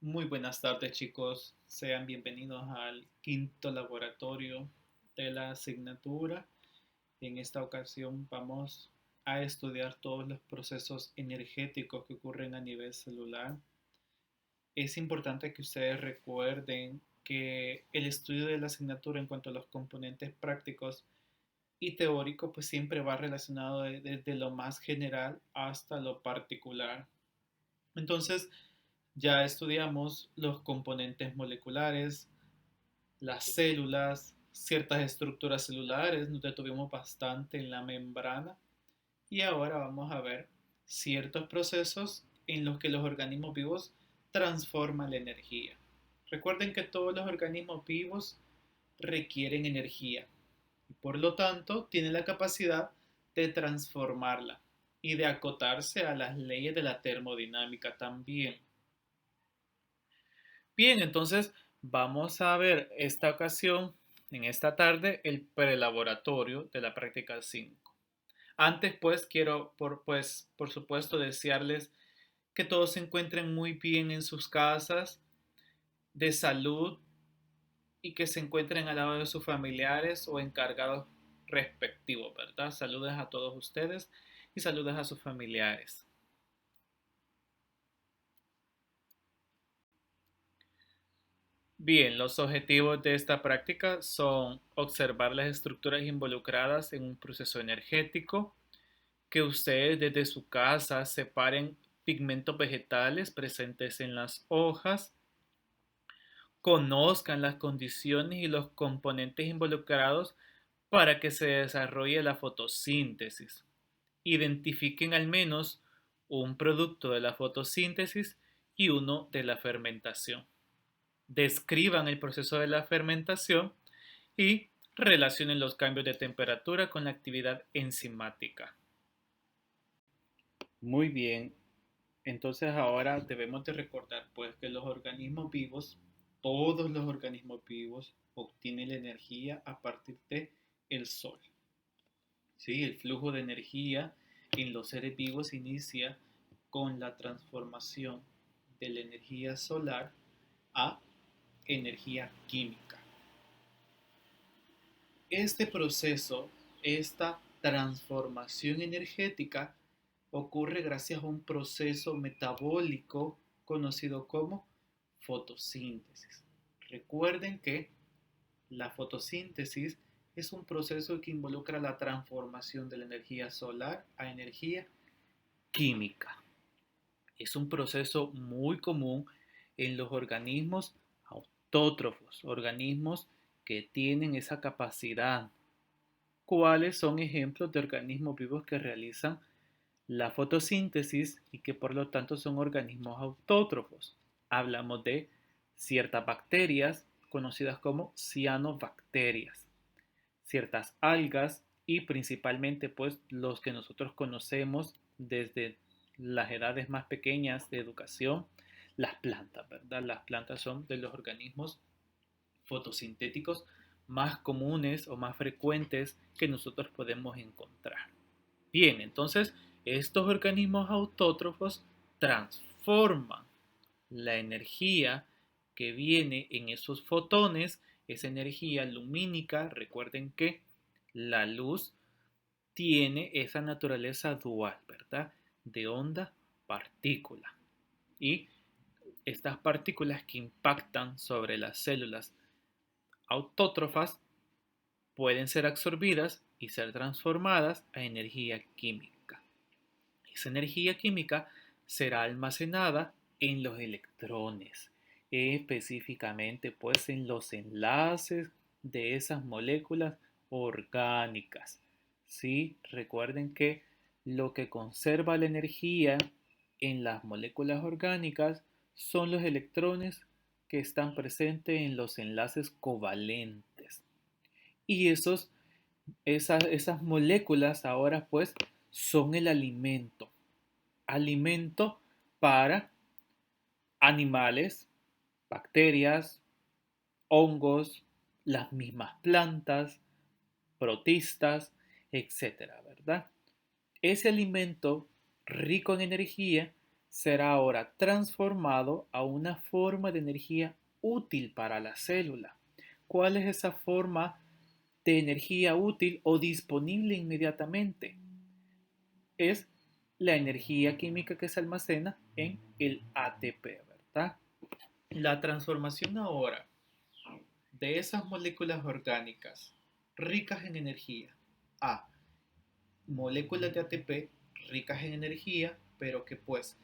Muy buenas tardes, chicos. Sean bienvenidos al quinto laboratorio de la asignatura. En esta ocasión vamos a estudiar todos los procesos energéticos que ocurren a nivel celular. Es importante que ustedes recuerden que el estudio de la asignatura en cuanto a los componentes prácticos y teóricos pues siempre va relacionado desde lo más general hasta lo particular. Entonces, ya estudiamos los componentes moleculares, las células, ciertas estructuras celulares, nos detuvimos bastante en la membrana y ahora vamos a ver ciertos procesos en los que los organismos vivos transforman la energía. Recuerden que todos los organismos vivos requieren energía y por lo tanto tienen la capacidad de transformarla y de acotarse a las leyes de la termodinámica también. Bien, entonces vamos a ver esta ocasión, en esta tarde, el prelaboratorio de la práctica 5. Antes, pues, quiero, por supuesto, desearles que todos se encuentren muy bien en sus casas, de salud y que se encuentren al lado de sus familiares o encargados respectivos, ¿verdad? Saludos a todos ustedes y saludos a sus familiares. Bien, los objetivos de esta práctica son observar las estructuras involucradas en un proceso energético, que ustedes desde su casa separen pigmentos vegetales presentes en las hojas, conozcan las condiciones y los componentes involucrados para que se desarrolle la fotosíntesis, identifiquen al menos un producto de la fotosíntesis y uno de la fermentación, describan el proceso de la fermentación y relacionen los cambios de temperatura con la actividad enzimática. Muy bien, entonces ahora debemos de recordar pues que los organismos vivos, todos los organismos vivos obtienen la energía a partir de el sol. ¿Sí? El flujo de energía en los seres vivos inicia con la transformación de la energía solar a energía química. Este proceso, esta transformación energética, ocurre gracias a un proceso metabólico conocido como fotosíntesis. Recuerden que la fotosíntesis es un proceso que involucra la transformación de la energía solar a energía química. Es un proceso muy común en los organismos autótrofos, organismos que tienen esa capacidad. ¿Cuáles son ejemplos de organismos vivos que realizan la fotosíntesis y que por lo tanto son organismos autótrofos? Hablamos de ciertas bacterias conocidas como cianobacterias, ciertas algas y principalmente pues los que nosotros conocemos desde las edades más pequeñas de educación, las plantas, ¿verdad? Las plantas son de los organismos fotosintéticos más comunes o más frecuentes que nosotros podemos encontrar. Bien, entonces estos organismos autótrofos transforman la energía que viene en esos fotones, esa energía lumínica. Recuerden que la luz tiene esa naturaleza dual, ¿verdad? De onda partícula. Y estas partículas que impactan sobre las células autótrofas pueden ser absorbidas y ser transformadas a energía química. Esa energía química será almacenada en los electrones, específicamente pues en los enlaces de esas moléculas orgánicas. ¿Sí? Recuerden que lo que conserva la energía en las moléculas orgánicas son los electrones que están presentes en los enlaces covalentes. Y esas moléculas ahora pues son el alimento. Alimento para animales, bacterias, hongos, las mismas plantas, protistas, etcétera, ¿verdad? Ese alimento rico en energía será ahora transformado a una forma de energía útil para la célula. ¿Cuál es esa forma de energía útil o disponible inmediatamente? Es la energía química que se almacena en el ATP, ¿verdad? La transformación ahora de esas moléculas orgánicas ricas en energía a moléculas de ATP ricas en energía, pero que pues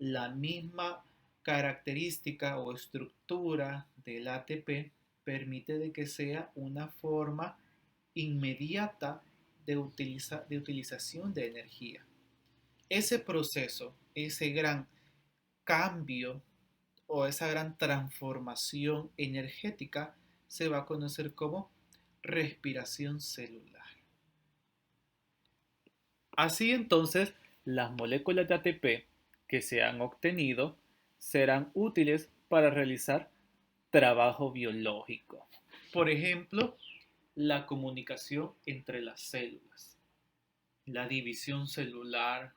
la misma característica o estructura del ATP permite de que sea una forma inmediata de utilización de energía. Ese proceso, ese gran cambio o esa gran transformación energética se va a conocer como respiración celular. Así entonces, las moléculas de ATP que se han obtenido serán útiles para realizar trabajo biológico. Por ejemplo, la comunicación entre las células, la división celular,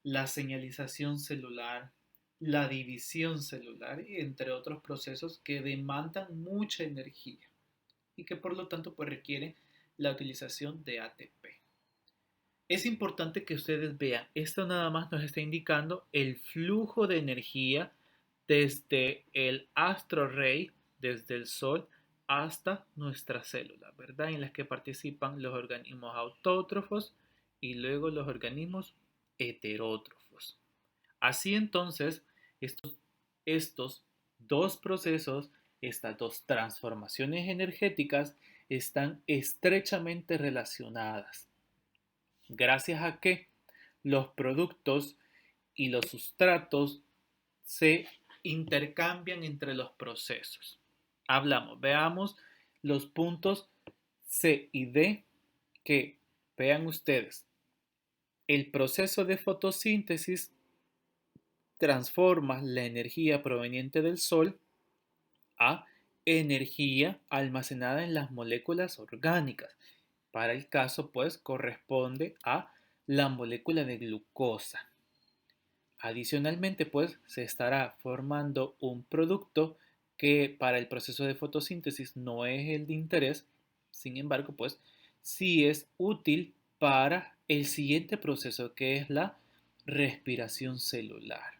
la señalización celular, la división celular, entre otros procesos que demandan mucha energía y que por lo tanto pues requieren la utilización de ATP. Es importante que ustedes vean, esto nada más nos está indicando el flujo de energía desde el astro rey, desde el Sol, hasta nuestra célula, ¿verdad? En las que participan los organismos autótrofos y luego los organismos heterótrofos. Así entonces, estos dos procesos, estas dos transformaciones energéticas, están estrechamente relacionadas. Gracias a que los productos y los sustratos se intercambian entre los procesos. Veamos los puntos C y D que, vean ustedes, el proceso de fotosíntesis transforma la energía proveniente del sol a energía almacenada en las moléculas orgánicas. Para el caso, pues, corresponde a la molécula de glucosa. Adicionalmente, pues, se estará formando un producto que para el proceso de fotosíntesis no es el de interés, sin embargo, pues, sí es útil para el siguiente proceso que es la respiración celular.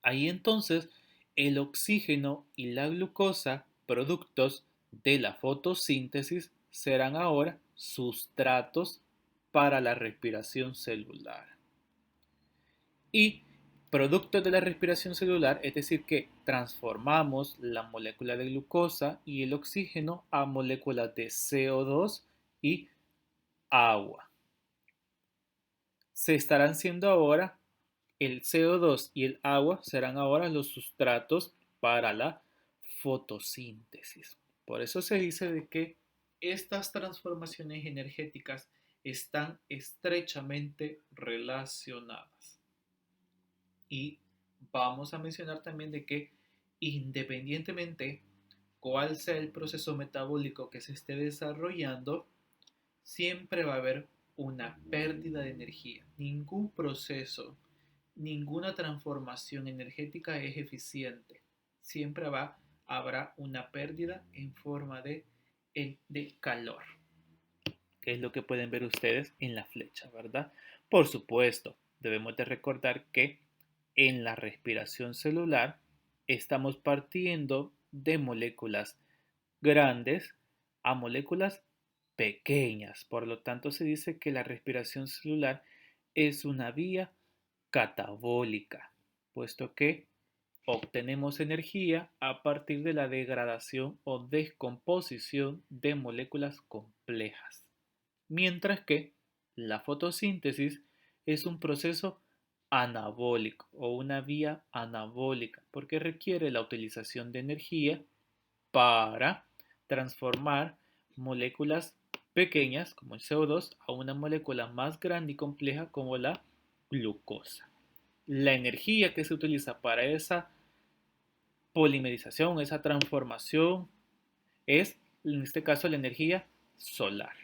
Ahí entonces el oxígeno y la glucosa, productos de la fotosíntesis, serán ahora sustratos para la respiración celular. Y producto de la respiración celular, es decir, que transformamos la molécula de glucosa y el oxígeno a moléculas de CO2 y agua. Se estarán siendo ahora el CO2 y el agua serán ahora los sustratos para la fotosíntesis. Por eso se dice de que estas transformaciones energéticas están estrechamente relacionadas. Y vamos a mencionar también de que independientemente cuál sea el proceso metabólico que se esté desarrollando, siempre va a haber una pérdida de energía. Ningún proceso, ninguna transformación energética es eficiente. Siempre habrá una pérdida en forma de calor, que es lo que pueden ver ustedes en la flecha, ¿verdad? Por supuesto, debemos de recordar que en la respiración celular estamos partiendo de moléculas grandes a moléculas pequeñas. Por lo tanto, se dice que la respiración celular es una vía catabólica, puesto que obtenemos energía a partir de la degradación o descomposición de moléculas complejas. Mientras que la fotosíntesis es un proceso anabólico o una vía anabólica porque requiere la utilización de energía para transformar moléculas pequeñas como el CO2 a una molécula más grande y compleja como la glucosa. La energía que se utiliza para esa polimerización, esa transformación, es en este caso la energía solar.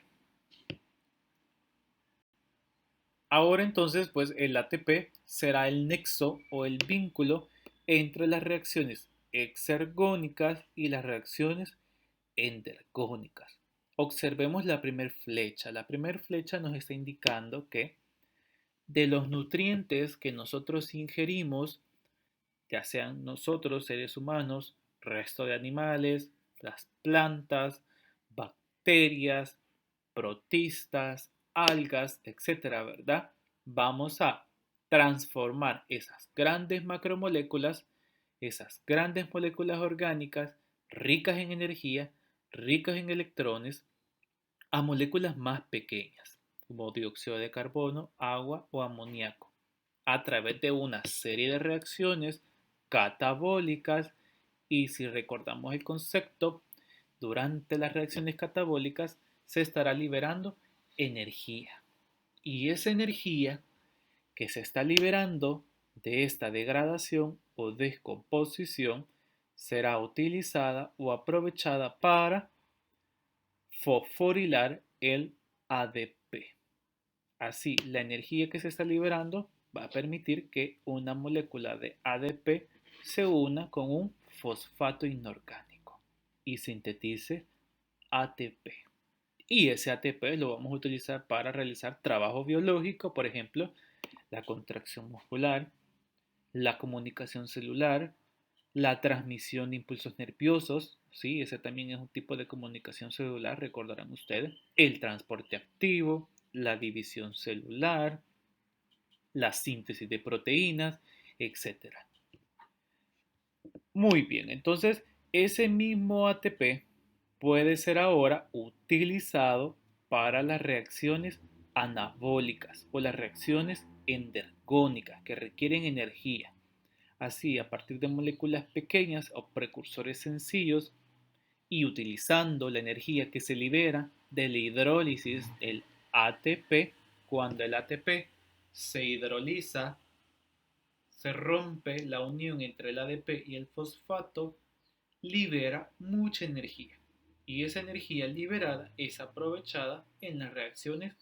Ahora entonces, pues el ATP será el nexo o el vínculo entre las reacciones exergónicas y las reacciones endergónicas. Observemos la primera flecha. La primera flecha nos está indicando que de los nutrientes que nosotros ingerimos, ya sean nosotros, seres humanos, resto de animales, las plantas, bacterias, protistas, algas, etcétera, ¿verdad? Vamos a transformar esas grandes macromoléculas, esas grandes moléculas orgánicas, ricas en energía, ricas en electrones, a moléculas más pequeñas, como dióxido de carbono, agua o amoníaco, a través de una serie de reacciones catabólicas. Y si recordamos el concepto, durante las reacciones catabólicas se estará liberando energía. Y esa energía que se está liberando de esta degradación o descomposición será utilizada o aprovechada para fosforilar el ADP. Así, la energía que se está liberando va a permitir que una molécula de ADP se una con un fosfato inorgánico y sintetice ATP. Y ese ATP lo vamos a utilizar para realizar trabajo biológico, por ejemplo, la contracción muscular, la comunicación celular, la transmisión de impulsos nerviosos, sí, ese también es un tipo de comunicación celular, recordarán ustedes, el transporte activo, la división celular, la síntesis de proteínas, etcétera. Muy bien, entonces ese mismo ATP puede ser ahora utilizado para las reacciones anabólicas o las reacciones endergónicas que requieren energía. Así, a partir de moléculas pequeñas o precursores sencillos y utilizando la energía que se libera de la hidrólisis del ATP, cuando el ATP se hidroliza, se rompe la unión entre el ADP y el fosfato, libera mucha energía. Y esa energía liberada es aprovechada en las reacciones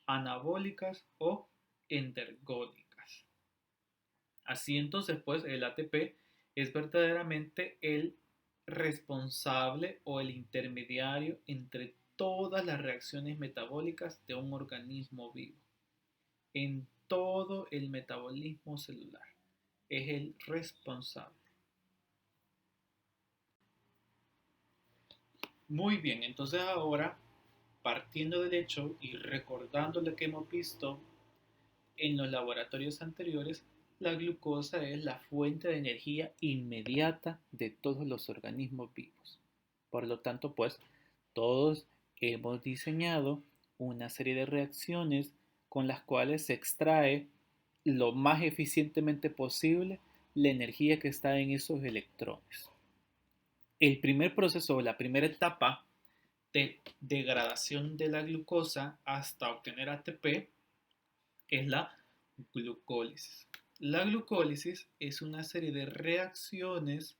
anabólicas o endergónicas. Así entonces, pues el ATP es verdaderamente el responsable o el intermediario entre todas las reacciones metabólicas de un organismo vivo, en todo el metabolismo celular. Es el responsable. Muy bien, entonces ahora, partiendo del hecho y recordando lo que hemos visto en los laboratorios anteriores, la glucosa es la fuente de energía inmediata de todos los organismos vivos. Por lo tanto, pues, todos hemos diseñado una serie de reacciones con las cuales se extrae lo más eficientemente posible la energía que está en esos electrones. El primer proceso, la primera etapa de degradación de la glucosa hasta obtener ATP es la glucólisis. La glucólisis es una serie de reacciones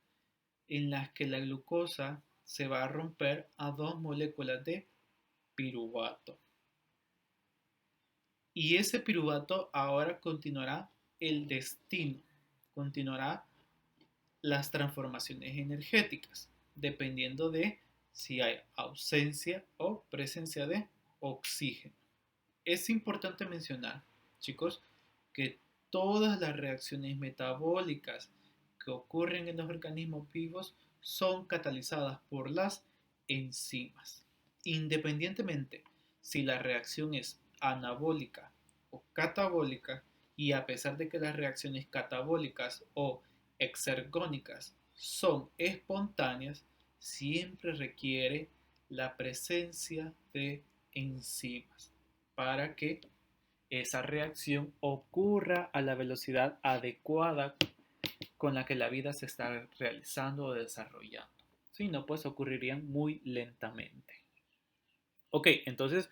en las que la glucosa se va a romper a dos moléculas de piruvato. Y ese piruvato ahora continuará el destino, continuará las transformaciones energéticas, dependiendo de si hay ausencia o presencia de oxígeno. Es importante mencionar, chicos, que todas las reacciones metabólicas que ocurren en los organismos vivos son catalizadas por las enzimas. Independientemente si la reacción es anabólica o catabólica, y a pesar de que las reacciones catabólicas o exergónicas son espontáneas, siempre requiere la presencia de enzimas para que esa reacción ocurra a la velocidad adecuada con la que la vida se está realizando o desarrollando. Si no, pues ocurrirían muy lentamente. Ok, entonces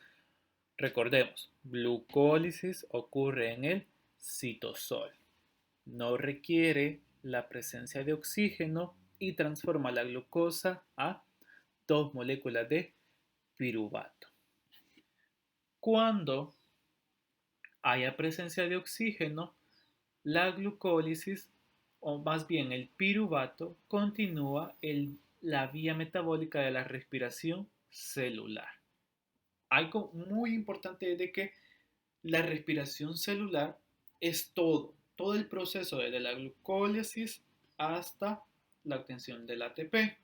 recordemos, glucólisis ocurre en el citosol. No requiere la presencia de oxígeno y transforma la glucosa a dos moléculas de piruvato. Cuando haya presencia de oxígeno, la glucólisis, o más bien el piruvato, continúa la vía metabólica de la respiración celular. Algo muy importante es de que la respiración celular es todo el proceso desde la glucólisis hasta la obtención del ATP,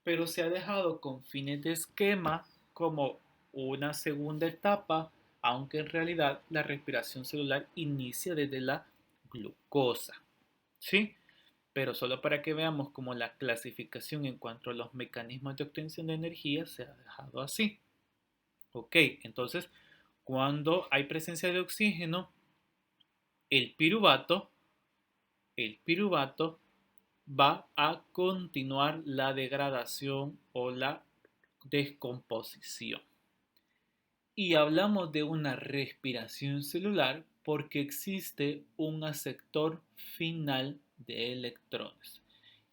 pero se ha dejado con fines de esquema como una segunda etapa, aunque en realidad la respiración celular inicia desde la glucosa, ¿sí? Pero solo para que veamos cómo la clasificación en cuanto a los mecanismos de obtención de energía se ha dejado así. Ok, entonces cuando hay presencia de oxígeno, el piruvato, el piruvato va a continuar la degradación o la descomposición. Y hablamos de una respiración celular porque existe un aceptor final de electrones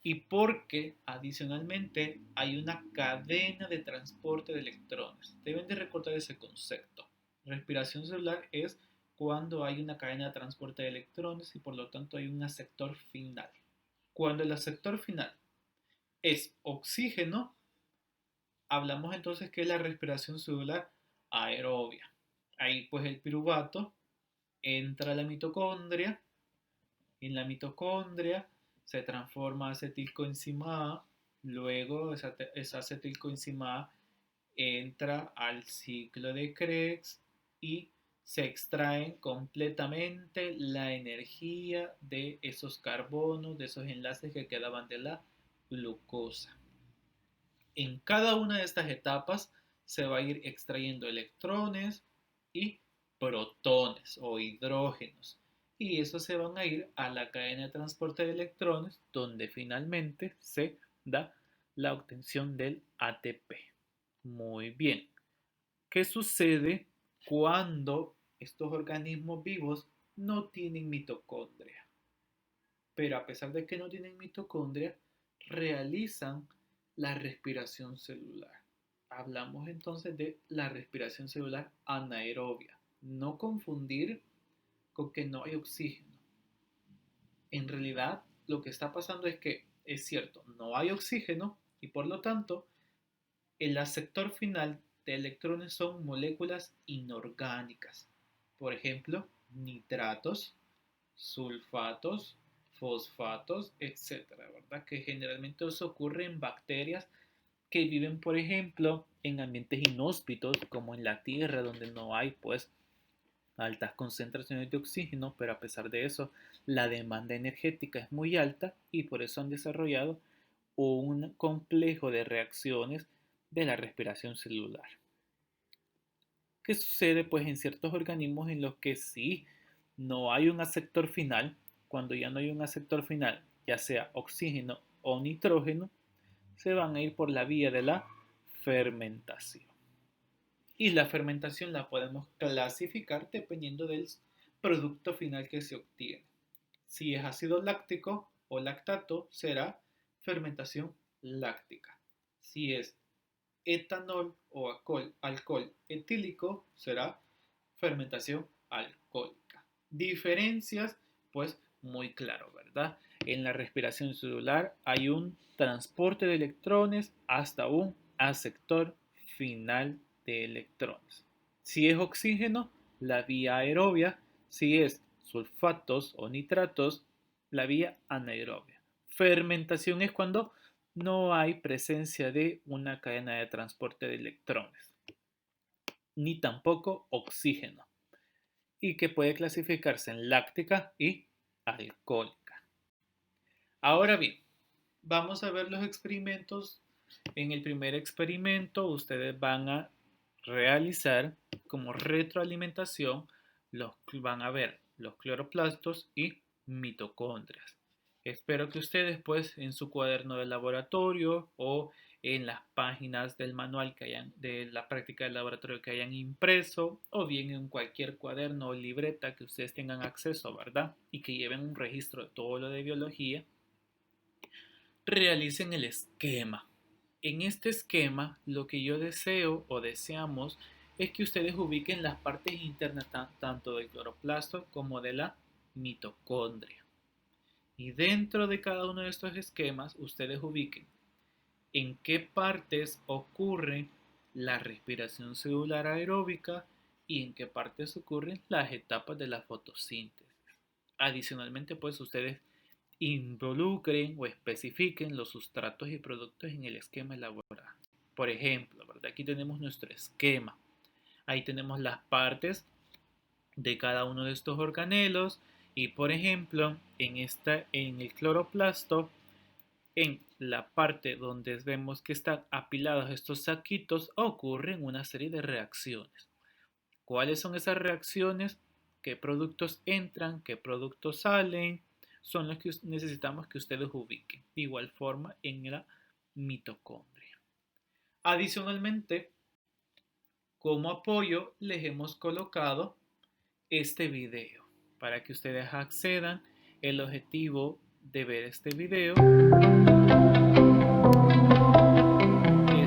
y porque adicionalmente hay una cadena de transporte de electrones. Deben de recordar ese concepto. Respiración celular es cuando hay una cadena de transporte de electrones y por lo tanto hay un aceptor final. Cuando el aceptor final es oxígeno, hablamos entonces que es la respiración celular aerobia. Ahí pues el piruvato entra a la mitocondria, en la mitocondria se transforma acetilcoenzima A, luego esa acetilcoenzima A entra al ciclo de Krebs y se extraen completamente la energía de esos carbonos, de esos enlaces que quedaban de la glucosa. En cada una de estas etapas se va a ir extrayendo electrones y protones o hidrógenos. Y esos se van a ir a la cadena de transporte de electrones, donde finalmente se da la obtención del ATP. Muy bien. ¿Qué sucede cuando estos organismos vivos no tienen mitocondria? Pero a pesar de que no tienen mitocondria, realizan la respiración celular. Hablamos entonces de la respiración celular anaerobia. No confundir con que no hay oxígeno. En realidad, lo que está pasando es que, es cierto, no hay oxígeno y por lo tanto, el aceptor final de electrones son moléculas inorgánicas. Por ejemplo, nitratos, sulfatos, fosfatos, etcétera, ¿verdad? Que generalmente eso ocurre en bacterias que viven, por ejemplo, en ambientes inhóspitos, como en la Tierra, donde no hay, pues, altas concentraciones de oxígeno, pero a pesar de eso, la demanda energética es muy alta y por eso han desarrollado un complejo de reacciones de la respiración celular. ¿Qué sucede pues en ciertos organismos en los que sí no hay un aceptor final? Cuando ya no hay un aceptor final, ya sea oxígeno o nitrógeno, se van a ir por la vía de la fermentación. Y la fermentación la podemos clasificar dependiendo del producto final que se obtiene. Si es ácido láctico o lactato, será fermentación láctica. Si es etanol o alcohol etílico, será fermentación alcohólica. Diferencias, pues muy claro, ¿verdad? En la respiración celular hay un transporte de electrones hasta un aceptor final de electrones. Si es oxígeno, la vía aerobia. Si es sulfatos o nitratos, la vía anaerobia. Fermentación es cuando no hay presencia de una cadena de transporte de electrones, ni tampoco oxígeno, y que puede clasificarse en láctica y alcohólica. Ahora bien, vamos a ver los experimentos. En el primer experimento, ustedes van a realizar como retroalimentación, van a ver los cloroplastos y mitocondrias. Espero que ustedes pues en su cuaderno de laboratorio o en las páginas del manual que hayan de la práctica del laboratorio que hayan impreso o bien en cualquier cuaderno o libreta que ustedes tengan acceso, ¿verdad? Y que lleven un registro de todo lo de biología, realicen el esquema. En este esquema, lo que yo deseo o deseamos es que ustedes ubiquen las partes internas tanto del cloroplasto como de la mitocondria. Y dentro de cada uno de estos esquemas, ustedes ubiquen en qué partes ocurre la respiración celular aeróbica y en qué partes ocurren las etapas de la fotosíntesis. Adicionalmente, pues ustedes involucren o especifiquen los sustratos y productos en el esquema elaborado. Por ejemplo, ¿verdad? Aquí tenemos nuestro esquema. Ahí tenemos las partes de cada uno de estos organelos y, por ejemplo, en el cloroplasto, en la parte donde vemos que están apilados estos saquitos, ocurren una serie de reacciones. ¿Cuáles son esas reacciones? ¿Qué productos entran? ¿Qué productos salen? Son los que necesitamos que ustedes ubiquen. De igual forma en la mitocondria. Adicionalmente, como apoyo les hemos colocado este video para que ustedes accedan. El objetivo de ver este video es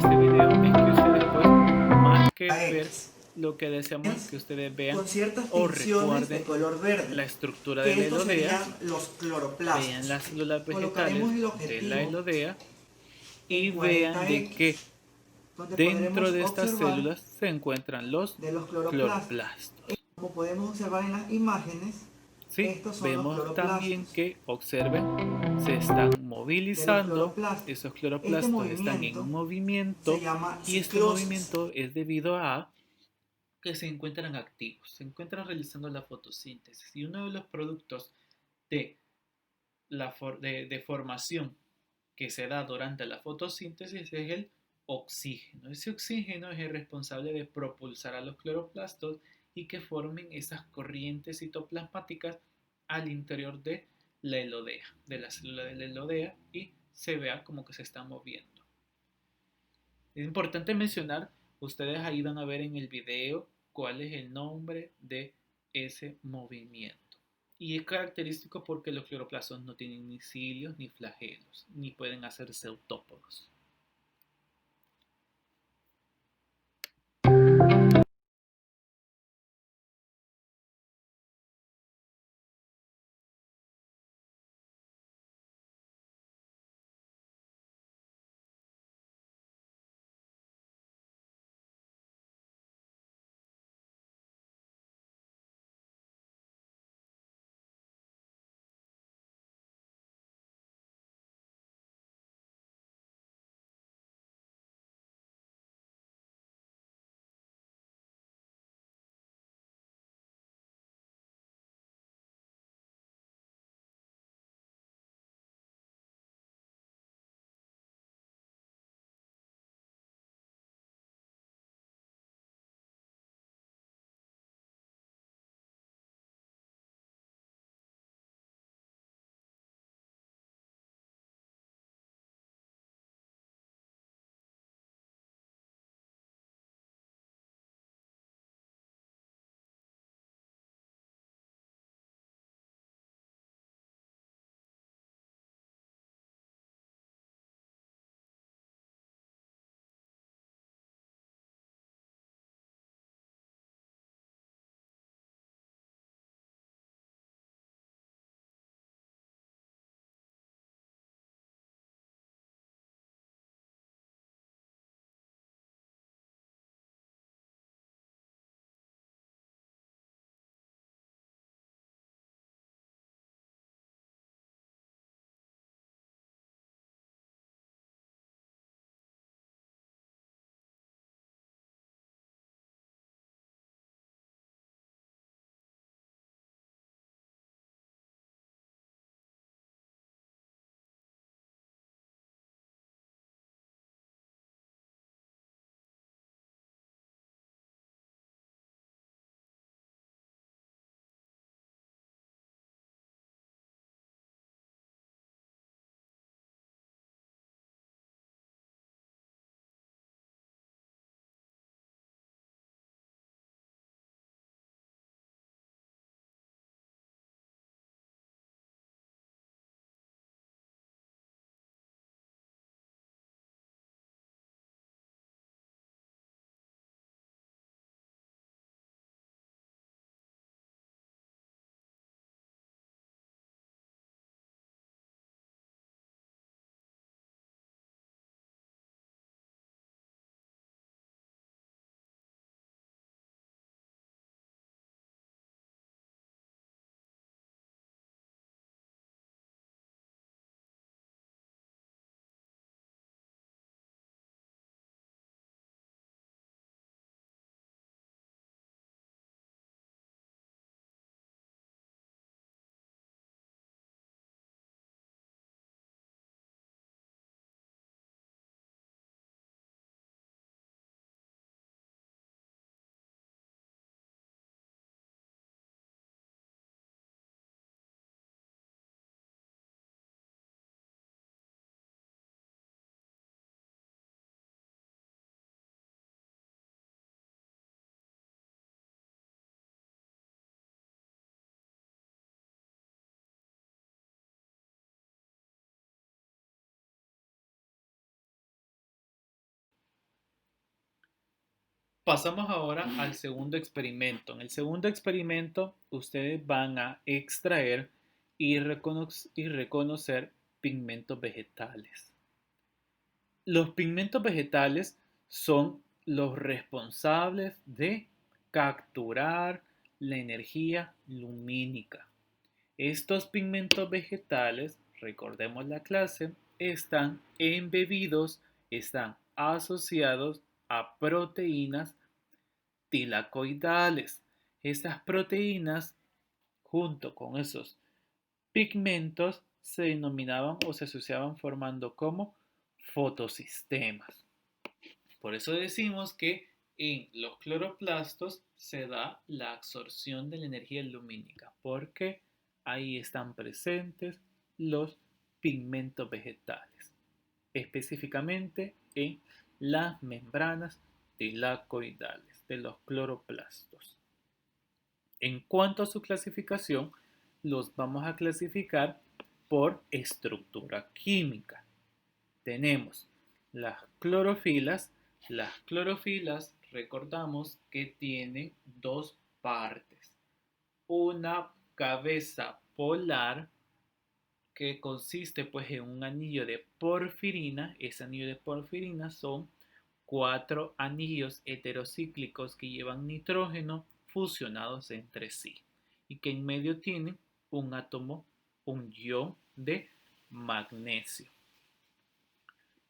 que ustedes, pues, más que ver, lo que deseamos es que ustedes vean con ciertas o tinciones de recuerden color verde, la estructura de que la estos elodea, serían los vean cloroplastos. las células vegetales Colocaremos el de la objetivo elodea y en vean de 40x, que donde dentro podremos de estas observar células se encuentran los de los cloroplastos. cloroplastos. Como podemos observar en las imágenes, ¿Sí? estos son los Vemos también cloroplastos. que, observen, se están De los movilizando, cloroplastos. esos Este cloroplastos están en movimiento se movimiento llama y este ciclosis. movimiento es debido a que se encuentran activos, se encuentran realizando la fotosíntesis y uno de los productos de, de formación que se da durante la fotosíntesis es el oxígeno. Ese oxígeno es el responsable de propulsar a los cloroplastos y que formen esas corrientes citoplasmáticas al interior de la elodea, de la célula de la elodea, y se vea como que se está moviendo. Es importante mencionar, ustedes ahí van a ver en el video cuál es el nombre de ese movimiento. Y es característico porque los cloroplastos no tienen ni cilios ni flagelos, ni pueden hacerse autópodos. Pasamos ahora al segundo experimento. En el segundo experimento, ustedes van a extraer y reconocer pigmentos vegetales. Los pigmentos vegetales son los responsables de capturar la energía lumínica. Estos pigmentos vegetales, recordemos la clase, están embebidos, están asociados a proteínas tilacoidales. Estas proteínas, junto con esos pigmentos, se denominaban o se asociaban formando como fotosistemas. Por eso decimos que en los cloroplastos se da la absorción de la energía lumínica, porque ahí están presentes los pigmentos vegetales, específicamente en las membranas tilacoidales de los cloroplastos. En cuanto a su clasificación, los vamos a clasificar por estructura química. Tenemos las clorofilas. Las clorofilas, recordamos que tienen dos partes. Una cabeza polar que consiste pues en un anillo de porfirina. Ese anillo de porfirina son 4 anillos heterocíclicos que llevan nitrógeno fusionados entre sí y que en medio tienen un átomo, un ion de magnesio.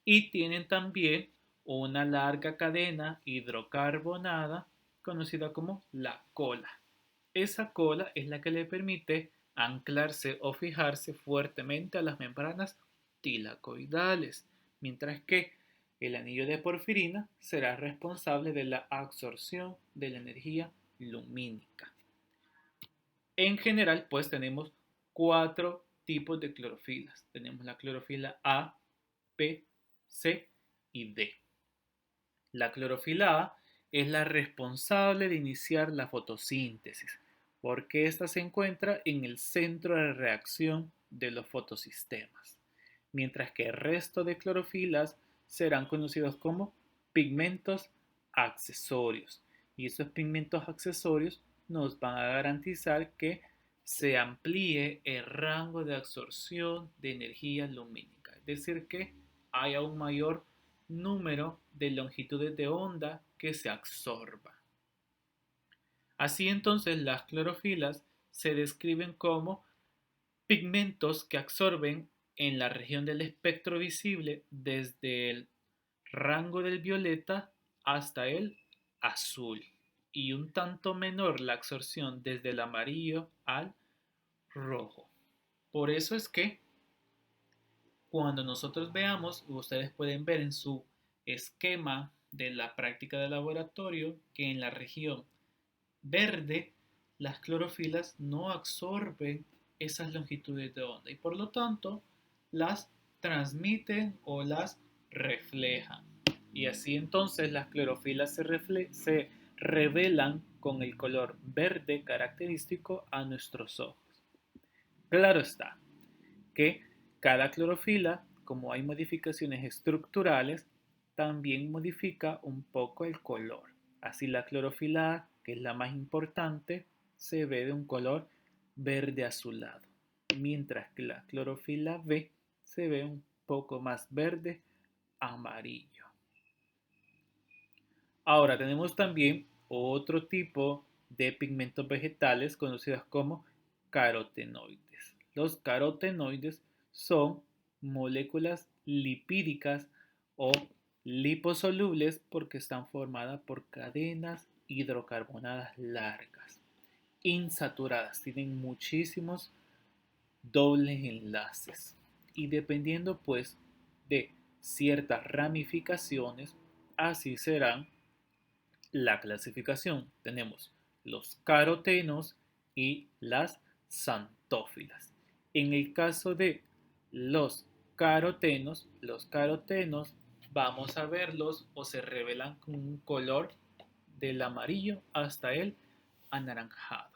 Y tienen también una larga cadena hidrocarbonada conocida como la cola. Esa cola es la que le permite anclarse o fijarse fuertemente a las membranas tilacoidales, mientras que el anillo de porfirina será responsable de la absorción de la energía lumínica. En general, pues tenemos 4 tipos de clorofilas. Tenemos la clorofila A, P, C y D. La clorofila A es la responsable de iniciar la fotosíntesis, porque ésta se encuentra en el centro de reacción de los fotosistemas, mientras que el resto de clorofilas serán conocidos como pigmentos accesorios. Y esos pigmentos accesorios nos van a garantizar que se amplíe el rango de absorción de energía lumínica, es decir, que haya un mayor número de longitudes de onda que se absorba. Así entonces las clorofilas se describen como pigmentos que absorben en la región del espectro visible desde el rango del violeta hasta el azul y un tanto menor la absorción desde el amarillo al rojo. Por eso es que cuando nosotros veamos, ustedes pueden ver en su esquema de la práctica de laboratorio que en la región verde las clorofilas no absorben esas longitudes de onda y por lo tanto las transmiten o las reflejan. Y así entonces las clorofilas se revelan con el color verde característico a nuestros ojos. Claro está que cada clorofila, como hay modificaciones estructurales, también modifica un poco el color. Así la clorofila A, que es la más importante, se ve de un color verde azulado, mientras que la clorofila B se ve un poco más verde amarillo. Ahora tenemos también otro tipo de pigmentos vegetales conocidos como carotenoides. Los carotenoides son moléculas lipídicas o liposolubles porque están formadas por cadenas hidrocarbonadas largas, insaturadas, tienen muchísimos dobles enlaces y dependiendo pues de ciertas ramificaciones, así serán la clasificación. Tenemos los carotenos y las xantófilas. En el caso de los carotenos vamos a verlos o se revelan con un color del amarillo hasta el anaranjado.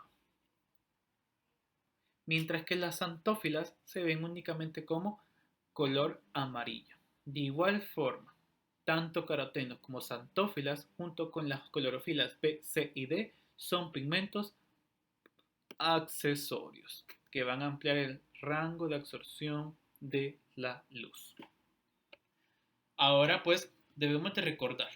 Mientras que las xantófilas se ven únicamente como color amarillo. De igual forma, tanto carotenos como xantófilas, junto con las clorofilas B, C y D, son pigmentos accesorios que van a ampliar el rango de absorción de la luz. Ahora pues debemos de recordar,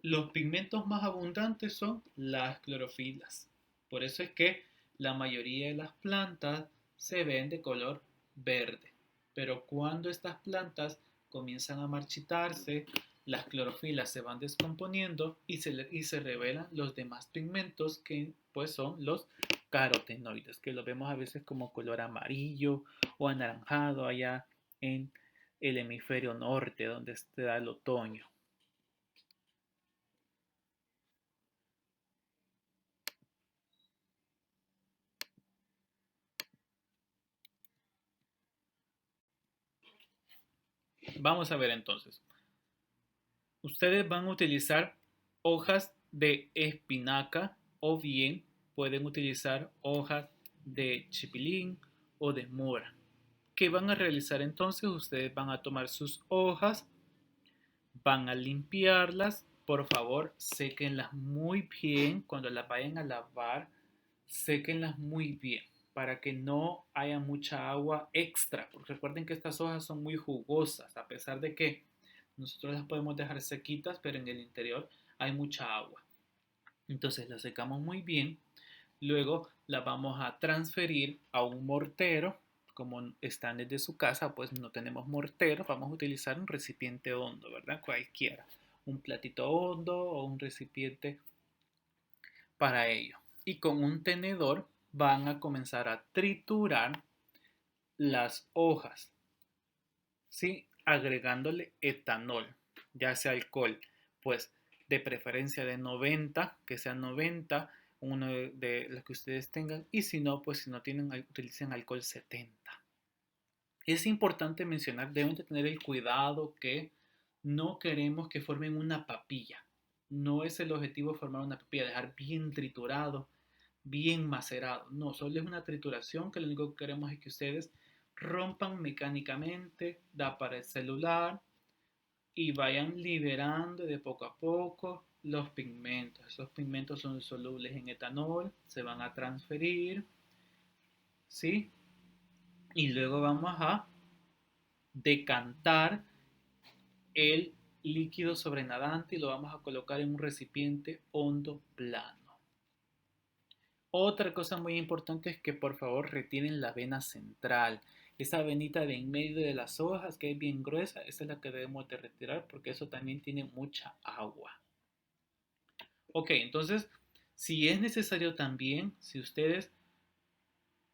los pigmentos más abundantes son las clorofilas. Por eso es que la mayoría de las plantas se ven de color verde. Pero cuando estas plantas comienzan a marchitarse, las clorofilas se van descomponiendo y se revelan los demás pigmentos que pues son los carotenoides, que los vemos a veces como color amarillo o anaranjado allá en el hemisferio norte, donde se da el otoño. Vamos a ver entonces. Ustedes van a utilizar hojas de espinaca o bien pueden utilizar hojas de chipilín o de mora. ¿Qué van a realizar entonces? Ustedes van a tomar sus hojas, van a limpiarlas. Por favor, séquenlas muy bien. Cuando las vayan a lavar, séquenlas muy bien para que no haya mucha agua extra. Porque recuerden que estas hojas son muy jugosas, a pesar de que nosotros las podemos dejar sequitas, pero en el interior hay mucha agua. Entonces las secamos muy bien. Luego las vamos a transferir a un mortero. Como están desde su casa, pues no tenemos mortero. Vamos a utilizar un recipiente hondo, ¿verdad? Cualquiera. Un platito hondo o un recipiente para ello. Y con un tenedor van a comenzar a triturar las hojas, ¿sí? Agregándole etanol, ya sea alcohol, pues de preferencia de 90, que sea 90, uno de los que ustedes tengan, y si no, pues si no tienen, utilicen alcohol 70. Es importante mencionar, deben de tener el cuidado que no queremos que formen una papilla. No es el objetivo formar una papilla, dejar bien triturado, bien macerado. No, solo es una trituración que lo único que queremos es que ustedes rompan mecánicamente, da para el celular y vayan liberando de poco a poco los pigmentos. Esos pigmentos son solubles en etanol, se van a transferir, ¿sí? Y luego vamos a decantar el líquido sobrenadante y lo vamos a colocar en un recipiente hondo plano. Otra cosa muy importante es que por favor retienen la vena central. Esa venita de en medio de las hojas que es bien gruesa, esa es la que debemos de retirar porque eso también tiene mucha agua. Ok, entonces, si es necesario también, si ustedes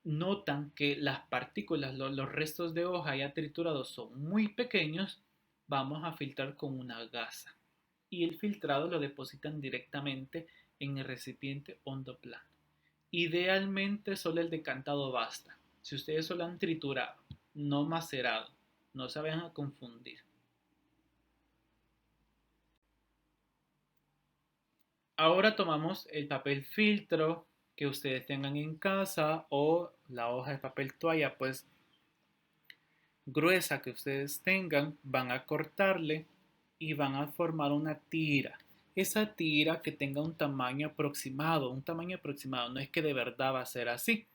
notan que las partículas, los restos de hoja ya triturados son muy pequeños, vamos a filtrar con una gasa. Y el filtrado lo depositan directamente en el recipiente hondo plano. Idealmente solo el decantado basta. Si ustedes solo han triturado, no macerado, no se vayan a confundir. Ahora tomamos el papel filtro que ustedes tengan en casa o la hoja de papel toalla pues gruesa que ustedes tengan, van a cortarle y van a formar una tira. Esa tira que tenga un tamaño aproximado, no es que de verdad va a ser así,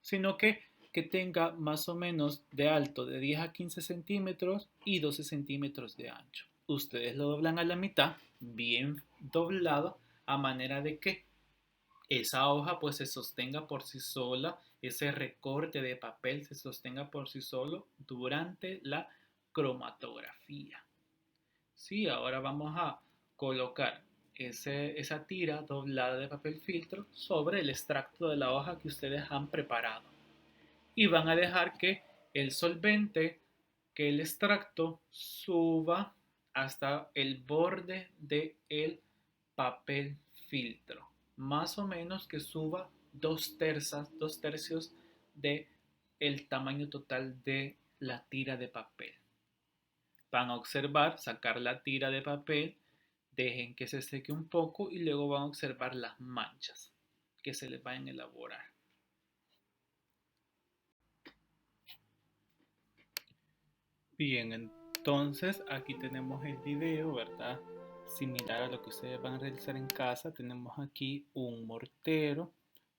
sino que tenga más o menos de alto de 10 a 15 centímetros y 12 centímetros de ancho. Ustedes lo doblan a la mitad, bien doblado, a manera de que esa hoja pues se sostenga por sí sola, ese recorte de papel se sostenga por sí solo durante la cromatografía. Sí, ahora vamos a colocar esa tira doblada de papel filtro sobre el extracto de la hoja que ustedes han preparado. Y van a dejar que el solvente, que el extracto suba hasta el borde del papel filtro. Más o menos que suba 2/3 de el tamaño total de la tira de papel. Van a observar, sacar la tira de papel, dejen que se seque un poco y luego van a observar las manchas que se les van a elaborar. Bien, Entonces, aquí tenemos el video, ¿verdad? Similar a lo que ustedes van a realizar en casa. Tenemos aquí un mortero,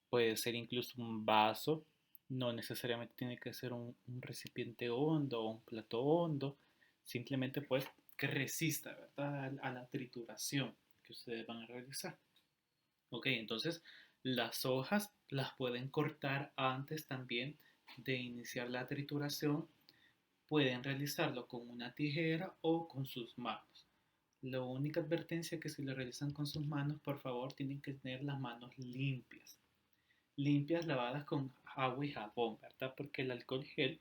puede ser incluso un vaso, no necesariamente tiene que ser un recipiente hondo o un plato hondo, simplemente pues que resista, ¿verdad? A la trituración que ustedes van a realizar. Ok, entonces las hojas las pueden cortar antes también de iniciar la trituración. Pueden realizarlo con una tijera o con sus manos. La única advertencia que si lo realizan con sus manos, por favor, tienen que tener las manos limpias. Limpias, lavadas con agua y jabón, ¿verdad? Porque el alcohol gel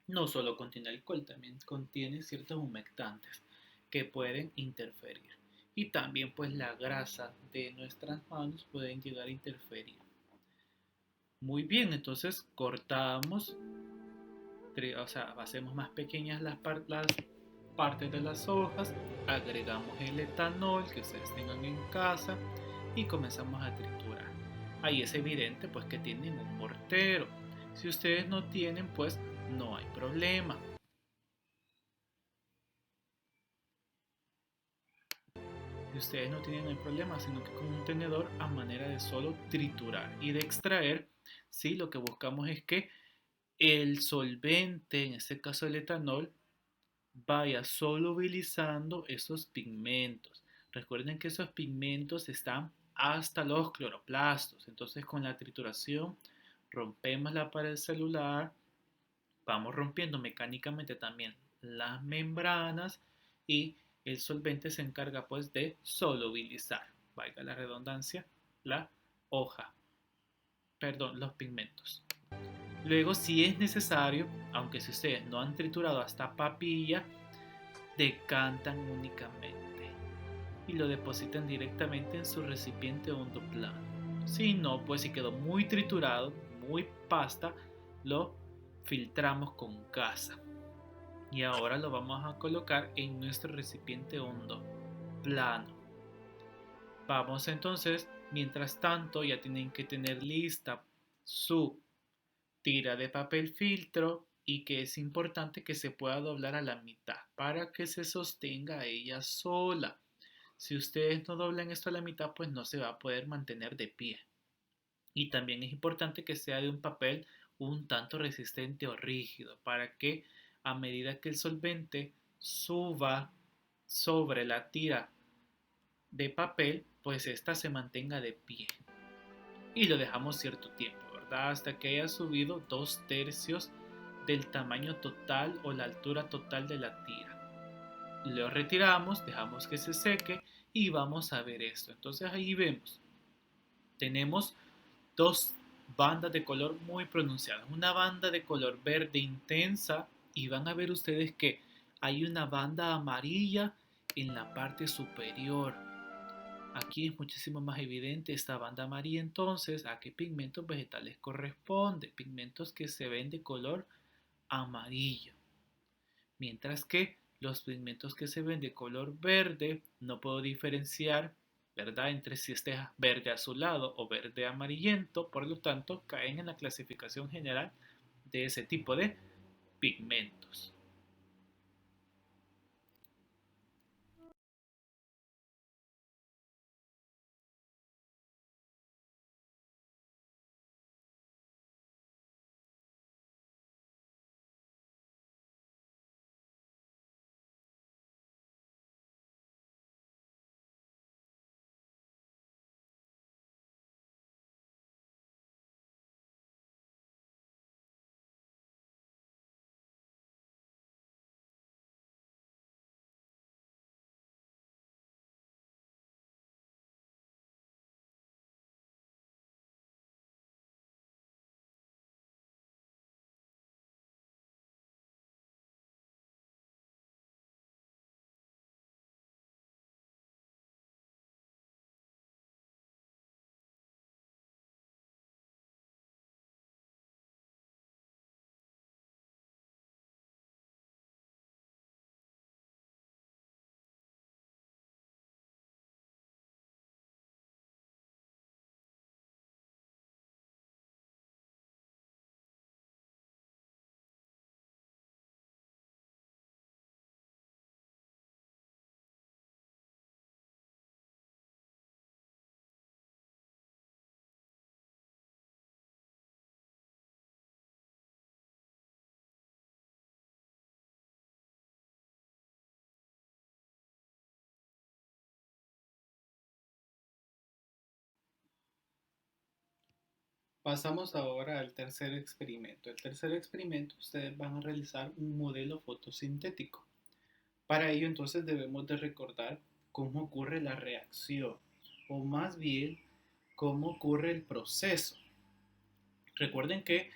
no solo contiene alcohol, también contiene ciertos humectantes que pueden interferir. Y también pues la grasa de nuestras manos pueden llegar a interferir. Muy bien, entonces cortamos, o sea, hacemos más pequeñas las partes de las hojas, agregamos el etanol que ustedes tengan en casa y comenzamos a triturar. Ahí es evidente pues que tienen un mortero. Si ustedes no tienen, pues no hay problema. Si ustedes no tienen, no hay problema, sino que con un tenedor a manera de solo triturar y de extraer, sí, lo que buscamos es que el solvente, en este caso el etanol, vaya solubilizando esos pigmentos. Recuerden que esos pigmentos están hasta los cloroplastos. Entonces con la trituración rompemos la pared celular, vamos rompiendo mecánicamente también las membranas y el solvente se encarga pues de solubilizar, valga la redundancia, la hoja, perdón, los pigmentos. Luego, si es necesario, aunque si ustedes no han triturado hasta papilla, decantan únicamente y lo depositan directamente en su recipiente hondo plano. Si no, pues si quedó muy triturado, muy pasta, lo filtramos con gasa. Y ahora lo vamos a colocar en nuestro recipiente hondo plano. Vamos entonces, mientras tanto, ya tienen que tener lista su tira de papel filtro y que es importante que se pueda doblar a la mitad para que se sostenga ella sola. Si ustedes no doblan esto a la mitad, pues no se va a poder mantener de pie. Y también es importante que sea de un papel un tanto resistente o rígido para que a medida que el solvente suba sobre la tira de papel, pues ésta se mantenga de pie. Y lo dejamos cierto tiempo, ¿verdad? Hasta que haya subido 2/3 del tamaño total o la altura total de la tira. Lo retiramos, dejamos que se seque y vamos a ver esto. Entonces ahí vemos, tenemos dos bandas de color muy pronunciadas. Una banda de color verde intensa y van a ver ustedes que hay una banda amarilla en la parte superior. Aquí es muchísimo más evidente esta banda amarilla. Entonces, ¿a qué pigmentos vegetales corresponde? Pigmentos que se ven de color amarillo. Mientras que los pigmentos que se ven de color verde, no puedo diferenciar, ¿verdad?, entre si este es verde azulado o verde amarillento, por lo tanto, caen en la clasificación general de ese tipo de pigmentos. Pasamos ahora al tercer experimento. El tercer experimento, ustedes van a realizar un modelo fotosintético. Para ello, entonces, debemos de recordar cómo ocurre la reacción, o más bien, cómo ocurre el proceso. Recuerden que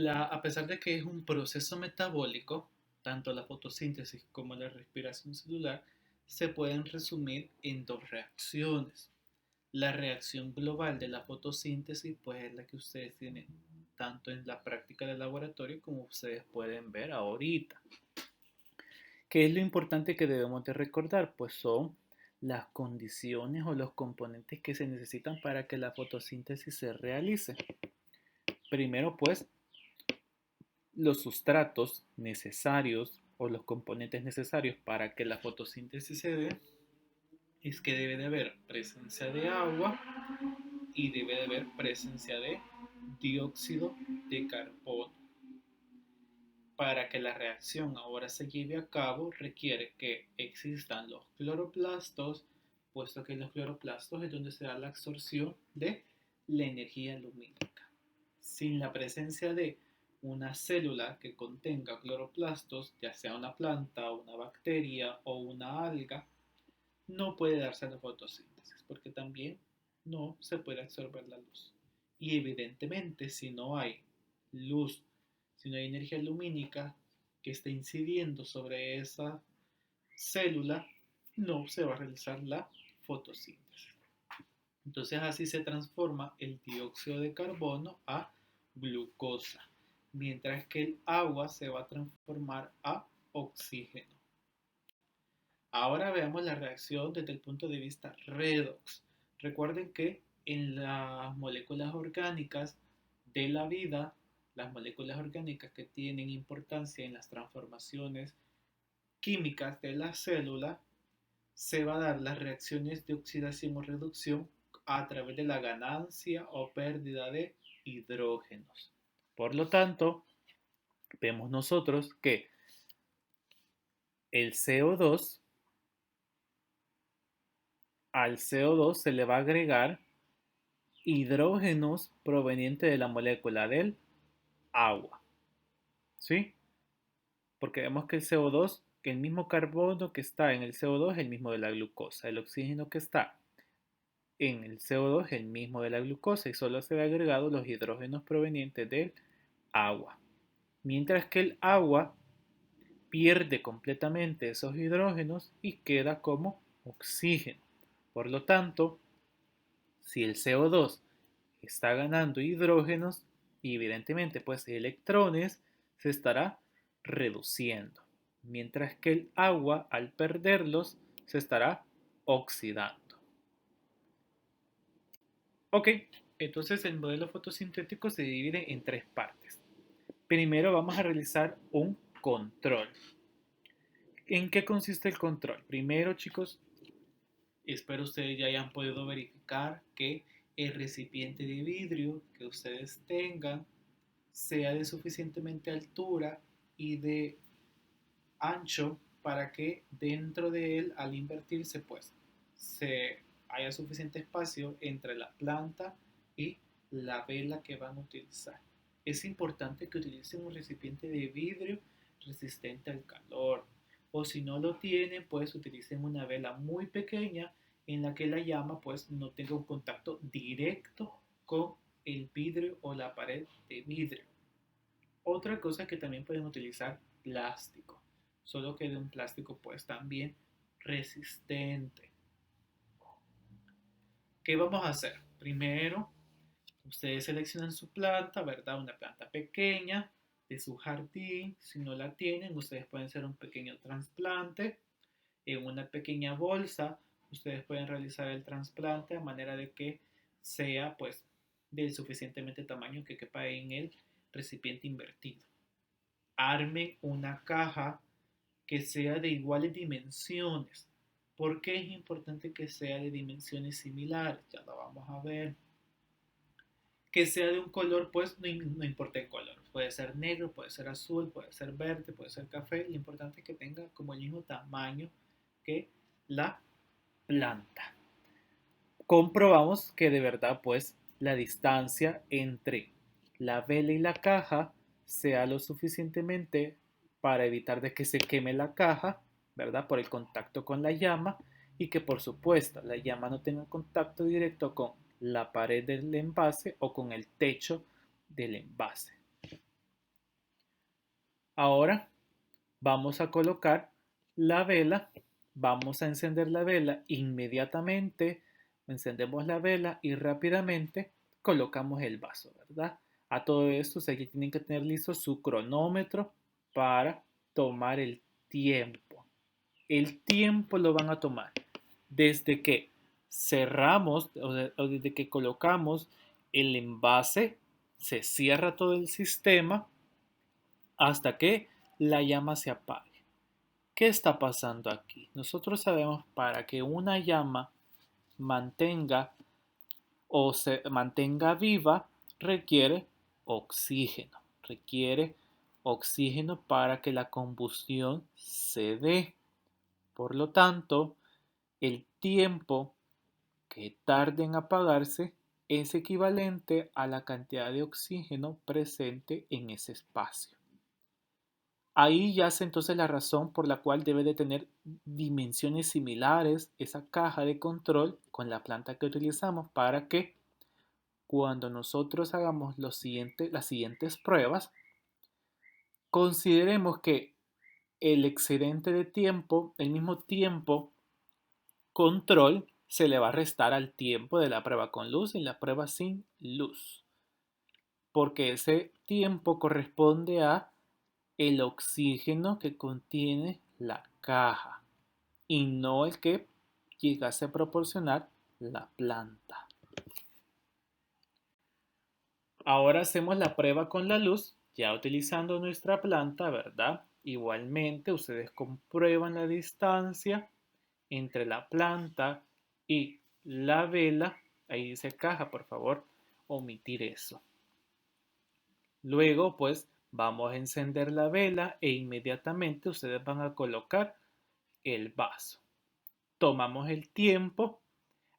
a pesar de que es un proceso metabólico, tanto la fotosíntesis como la respiración celular se pueden resumir en dos reacciones. La reacción global de la fotosíntesis, pues es la que ustedes tienen tanto en la práctica del laboratorio como ustedes pueden ver ahorita. ¿Qué es lo importante que debemos de recordar? Pues son las condiciones o los componentes que se necesitan para que la fotosíntesis se realice. Primero, pues, los sustratos necesarios o los componentes necesarios para que la fotosíntesis se dé es que debe de haber presencia de agua y debe de haber presencia de dióxido de carbono. Para que la reacción ahora se lleve a cabo requiere que existan los cloroplastos, puesto que los cloroplastos es donde se da la absorción de la energía lumínica. Sin la presencia de una célula que contenga cloroplastos, ya sea una planta, una bacteria o una alga, no puede darse la fotosíntesis, porque también no se puede absorber la luz. Y evidentemente, si no hay luz, si no hay energía lumínica que esté incidiendo sobre esa célula, no se va a realizar la fotosíntesis. Entonces así se transforma el dióxido de carbono a glucosa, mientras que el agua se va a transformar a oxígeno. Ahora veamos la reacción desde el punto de vista redox. Recuerden que en las moléculas orgánicas de la vida, las moléculas orgánicas que tienen importancia en las transformaciones químicas de la célula, se va a dar las reacciones de oxidación o reducción a través de la ganancia o pérdida de hidrógenos. Por lo tanto, vemos nosotros que el CO2, al CO2 se le va a agregar hidrógenos provenientes de la molécula del agua. ¿Sí? Porque vemos que el CO2, que el mismo carbono que está en el CO2 es el mismo de la glucosa. El oxígeno que está en el CO2 es el mismo de la glucosa y solo se le ha agregado los hidrógenos provenientes del agua. Mientras que el agua pierde completamente esos hidrógenos y queda como oxígeno. Por lo tanto, si el CO2 está ganando hidrógenos y evidentemente pues electrones, se estará reduciendo, mientras que el agua al perderlos se estará oxidando. Ok, entonces el modelo fotosintético se divide en tres partes. Primero vamos a realizar un control. ¿En qué consiste el control? Primero, chicos, espero ustedes ya hayan podido verificar que el recipiente de vidrio que ustedes tengan sea de suficientemente altura y de ancho para que dentro de él, al invertirse, pues se haya suficiente espacio entre la planta y la vela que van a utilizar. Es importante que utilicen un recipiente de vidrio resistente al calor, o si no lo tienen, pues utilicen una vela muy pequeña en la que la llama pues no tenga un contacto directo con el vidrio o la pared de vidrio. Otra cosa es que también pueden utilizar plástico, solo que de un plástico pues también resistente. ¿Qué vamos a hacer? Primero, ustedes seleccionan su planta, ¿verdad? Una planta pequeña de su jardín. Si no la tienen, ustedes pueden hacer un pequeño trasplante en una pequeña bolsa. Ustedes pueden realizar el trasplante de manera de que sea pues del suficientemente tamaño que quepa en el recipiente invertido. Armen una caja que sea de iguales dimensiones. ¿Por qué es importante que sea de dimensiones similares? Ya lo vamos a ver. Que sea de un color, pues no importa el color. Puede ser negro, puede ser azul, puede ser verde, puede ser café. Lo importante es que tenga como el mismo tamaño que la planta. Comprobamos que de verdad, pues, la distancia entre la vela y la caja sea lo suficientemente para evitar de que se queme la caja, ¿verdad? Por el contacto con la llama y que por supuesto la llama no tenga contacto directo con la pared del envase o con el techo del envase. Ahora vamos a colocar la vela, vamos a encender la vela inmediatamente, encendemos la vela y rápidamente colocamos el vaso, ¿verdad? A todo esto ustedes tienen que tener listo su cronómetro para tomar el tiempo. El tiempo lo van a tomar desde que cerramos o desde que colocamos el envase, se cierra todo el sistema hasta que la llama se apague. ¿Qué está pasando aquí? Nosotros sabemos para que una llama mantenga o se mantenga viva requiere oxígeno. Requiere oxígeno para que la combustión se dé. Por lo tanto, el tiempo que tarde en apagarse es equivalente a la cantidad de oxígeno presente en ese espacio. Ahí yace entonces la razón por la cual debe de tener dimensiones similares esa caja de control con la planta que utilizamos para que cuando nosotros hagamos las siguientes pruebas, consideremos que el excedente de tiempo, el mismo tiempo control, se le va a restar al tiempo de la prueba con luz y la prueba sin luz, porque ese tiempo corresponde a el oxígeno que contiene la caja y no el que llegase a proporcionar la planta. Ahora hacemos la prueba con la luz, ya utilizando nuestra planta, ¿verdad? Igualmente, ustedes comprueban la distancia entre la planta y la vela. Ahí dice caja, por favor, omitir eso. Luego, pues, vamos a encender la vela e inmediatamente ustedes van a colocar el vaso. Tomamos el tiempo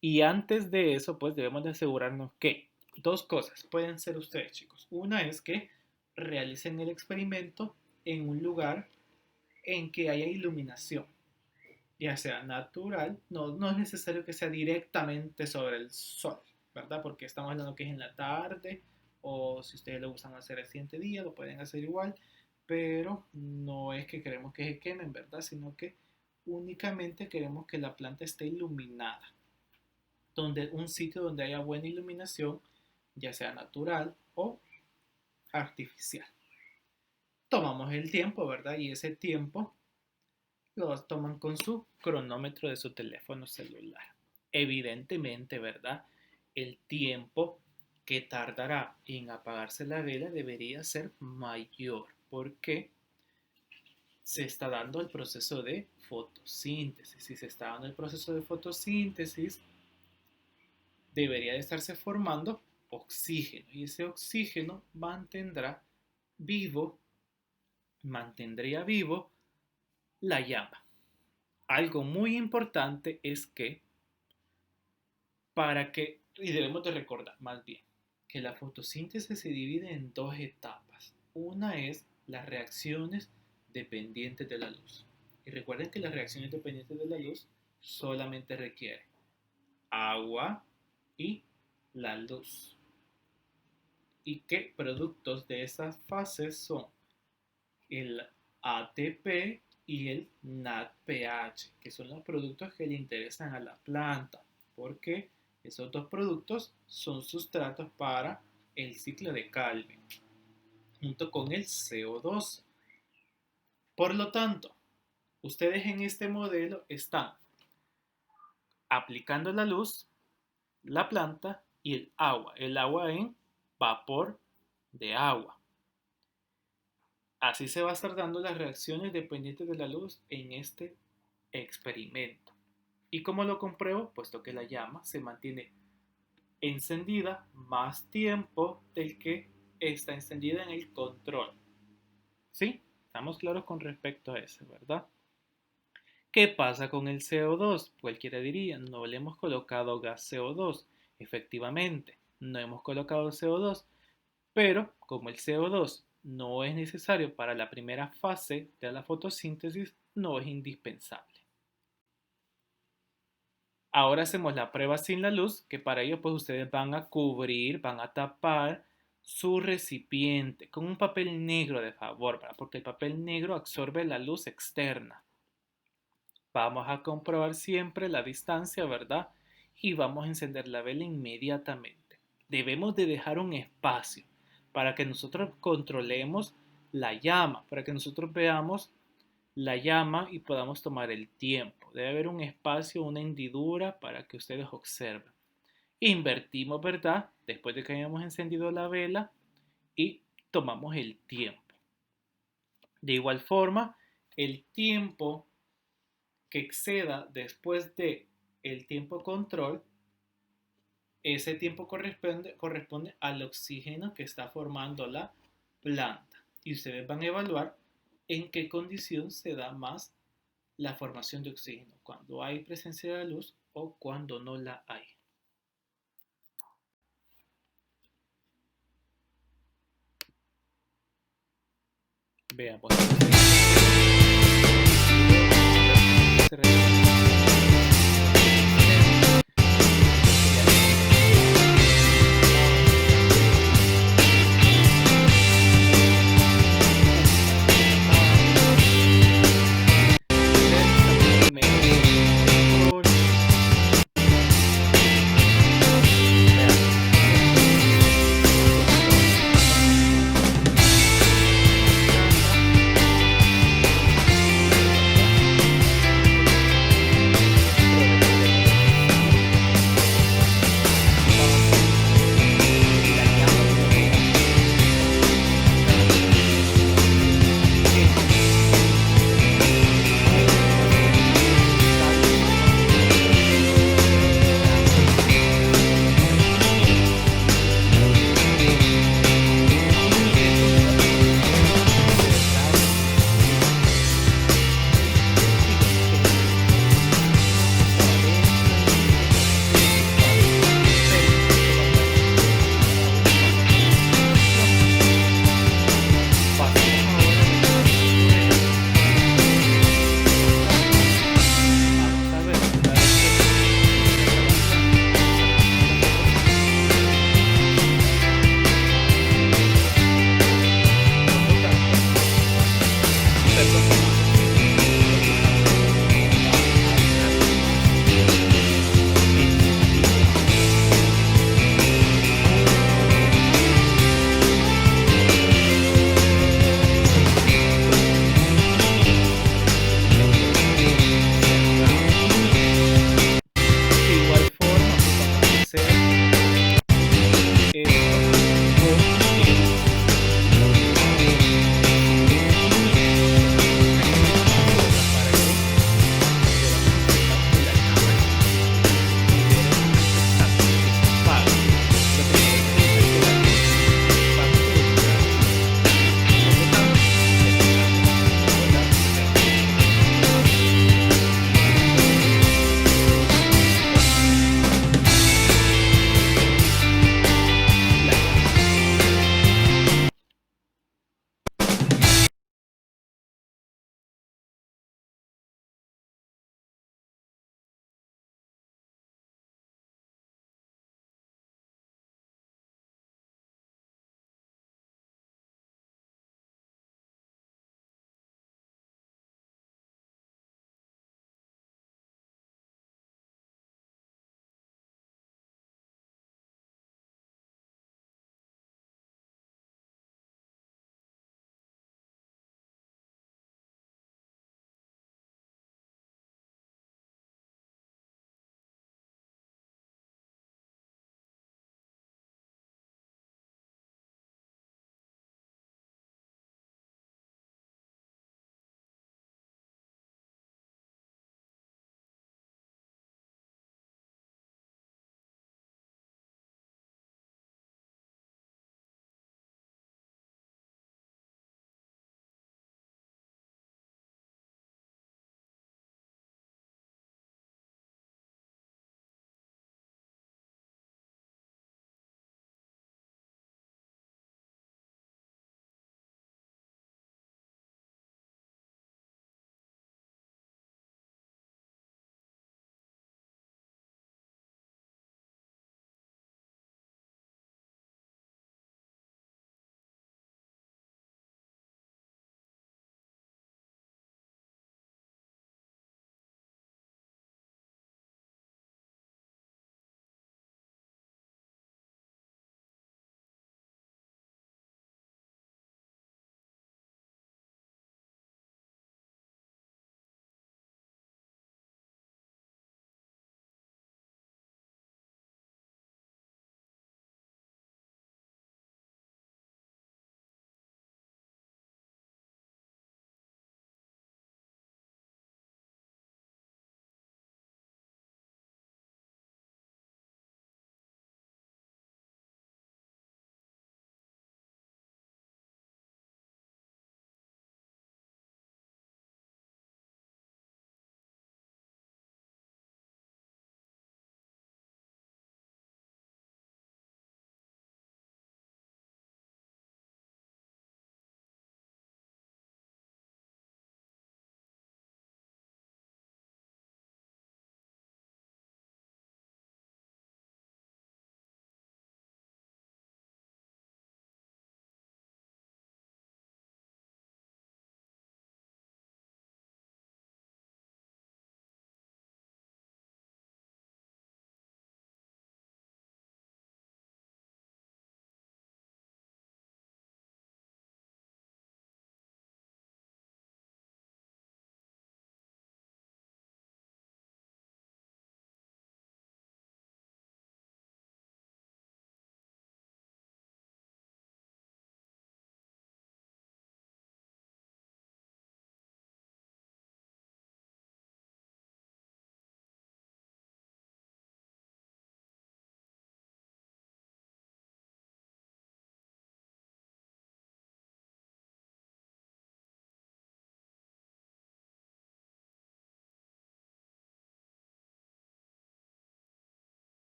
y antes de eso, pues, debemos de asegurarnos que dos cosas pueden ser ustedes, chicos. Una es que realicen el experimento en un lugar en que haya iluminación, ya sea natural, no es necesario que sea directamente sobre el sol, ¿verdad? Porque estamos hablando que es en la tarde, o si ustedes lo gustan hacer el siguiente día, lo pueden hacer igual, pero no es que queremos que se quemen, ¿verdad? Sino que únicamente queremos que la planta esté iluminada, donde un sitio donde haya buena iluminación, ya sea natural o artificial. Tomamos el tiempo, ¿verdad? Y ese tiempo lo toman con su cronómetro de su teléfono celular. Evidentemente, ¿verdad? El tiempo que tardará en apagarse la vela debería ser mayor porque se está dando el proceso de fotosíntesis. Si se está dando el proceso de fotosíntesis, debería de estarse formando oxígeno y ese oxígeno mantendría vivo la llama. Algo muy importante es que y debemos de recordar más bien, que la fotosíntesis se divide en dos etapas. Una es las reacciones dependientes de la luz. Y recuerden que las reacciones dependientes de la luz solamente requieren agua y la luz. ¿Y qué productos de esas fases son? El ATP y el NADPH, que son los productos que le interesan a la planta, porque esos dos productos son sustratos para el ciclo de Calvin, junto con el CO2. Por lo tanto, ustedes en este modelo están aplicando la luz, la planta y el agua en vapor de agua. Así se va a estar dando las reacciones dependientes de la luz en este experimento. ¿Y cómo lo compruebo? Puesto que la llama se mantiene encendida más tiempo del que está encendida en el control. ¿Sí? Estamos claros con respecto a eso, ¿verdad? ¿Qué pasa con el CO2? Cualquiera diría, no le hemos colocado gas CO2. Efectivamente, no hemos colocado CO2, pero como el CO2 no es necesario para la primera fase de la fotosíntesis, no es indispensable. Ahora hacemos la prueba sin la luz, que para ello pues ustedes van a cubrir, van a tapar su recipiente con un papel negro de favor, ¿verdad? Porque el papel negro absorbe la luz externa. Vamos a comprobar siempre la distancia, ¿verdad? Y vamos a encender la vela inmediatamente. Debemos de dejar un espacio para que nosotros controlemos la llama, para que nosotros veamos la llama y podamos tomar el tiempo. Debe haber un espacio, una hendidura para que ustedes observen. Invertimos, ¿verdad? Después de que hayamos encendido la vela y tomamos el tiempo. De igual forma, el tiempo que exceda después de el tiempo control, ese tiempo corresponde al oxígeno que está formando la planta. Y ustedes van a evaluar en qué condición se da más la formación de oxígeno, cuando hay presencia de luz o cuando no la hay. Veamos.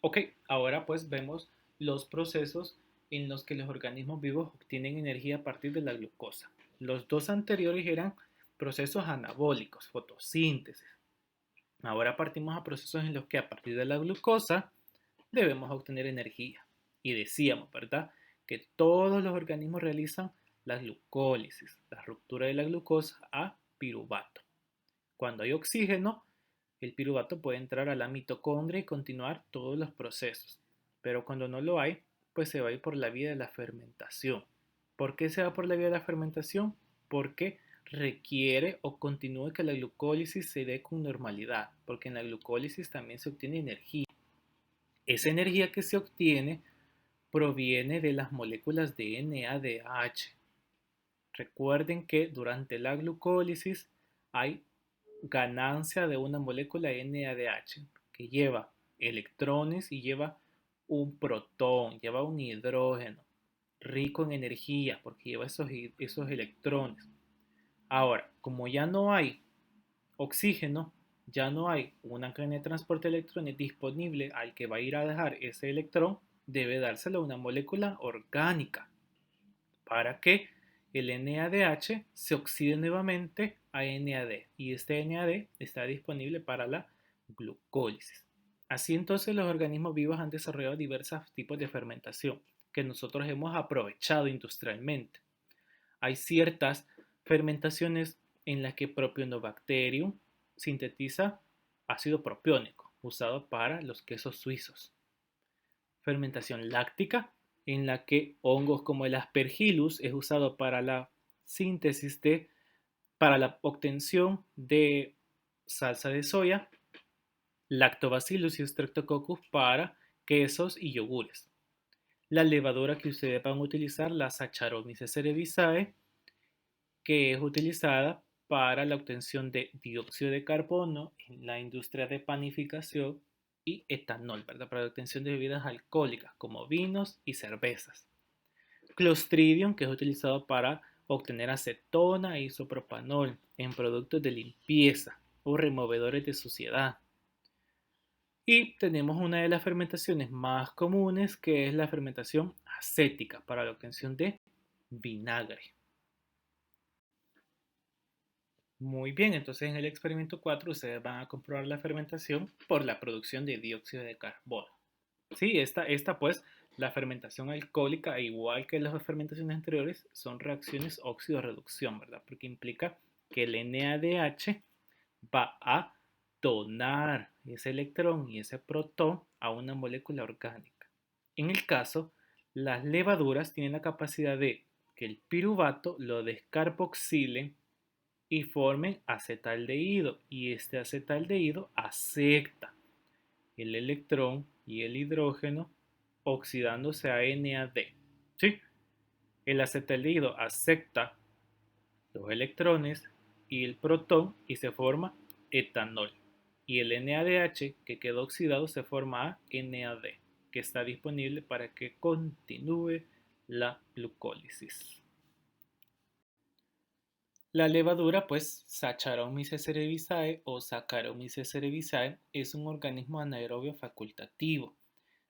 Ok, ahora pues vemos los procesos en los que los organismos vivos obtienen energía a partir de la glucosa. Los dos anteriores eran procesos anabólicos, fotosíntesis. Ahora partimos a procesos en los que a partir de la glucosa debemos obtener energía. Y decíamos, ¿verdad?, que todos los organismos realizan la glucólisis, la ruptura de la glucosa a piruvato. Cuando hay oxígeno, el piruvato puede entrar a la mitocondria y continuar todos los procesos. Pero cuando no lo hay, pues se va a ir por la vía de la fermentación. ¿Por qué se va por la vía de la fermentación? Porque requiere o continúe que la glucólisis se dé con normalidad, porque en la glucólisis también se obtiene energía. Esa energía que se obtiene proviene de las moléculas de NADH. Recuerden que durante la glucólisis hay ganancia de una molécula NADH que lleva electrones y lleva un protón, lleva un hidrógeno rico en energía porque lleva esos electrones. Ahora, como ya no hay oxígeno, ya no hay una cadena de transporte de electrones disponible al que va a ir a dejar ese electrón, debe dárselo a una molécula orgánica para que el NADH se oxide nuevamente a NAD y este NAD está disponible para la glucólisis. Así entonces los organismos vivos han desarrollado diversos tipos de fermentación que nosotros hemos aprovechado industrialmente. Hay ciertas fermentaciones en las que Propionobacterium sintetiza ácido propiónico usado para los quesos suizos. Fermentación láctica, en la que hongos como el Aspergillus es usado para la síntesis para la obtención de salsa de soya, Lactobacillus y Streptococcus para quesos y yogures. La levadura que ustedes van a utilizar, la Saccharomyces cerevisiae, que es utilizada para la obtención de dióxido de carbono en la industria de panificación y etanol, ¿verdad?, para la obtención de bebidas alcohólicas como vinos y cervezas. Clostridium, que es utilizado para obtener acetona e isopropanol en productos de limpieza o removedores de suciedad. Y tenemos una de las fermentaciones más comunes, que es la fermentación acética para la obtención de vinagre. Muy bien, entonces en el experimento 4 ustedes van a comprobar la fermentación por la producción de dióxido de carbono. Sí, esta pues, la fermentación alcohólica, igual que las fermentaciones anteriores, son reacciones óxido-reducción, ¿verdad? Porque implica que el NADH va a donar ese electrón y ese protón a una molécula orgánica. En el caso, las levaduras tienen la capacidad de que el piruvato lo descarboxile y formen acetaldehído, y este acetaldehído acepta el electrón y el hidrógeno oxidándose a NAD. ¿Sí? El acetaldehído acepta los electrones y el protón y se forma etanol. Y el NADH que quedó oxidado se forma a NAD, que está disponible para que continúe la glucólisis. La levadura, pues Saccharomyces cerevisiae o Saccharomyces cerevisiae, es un organismo anaerobio facultativo.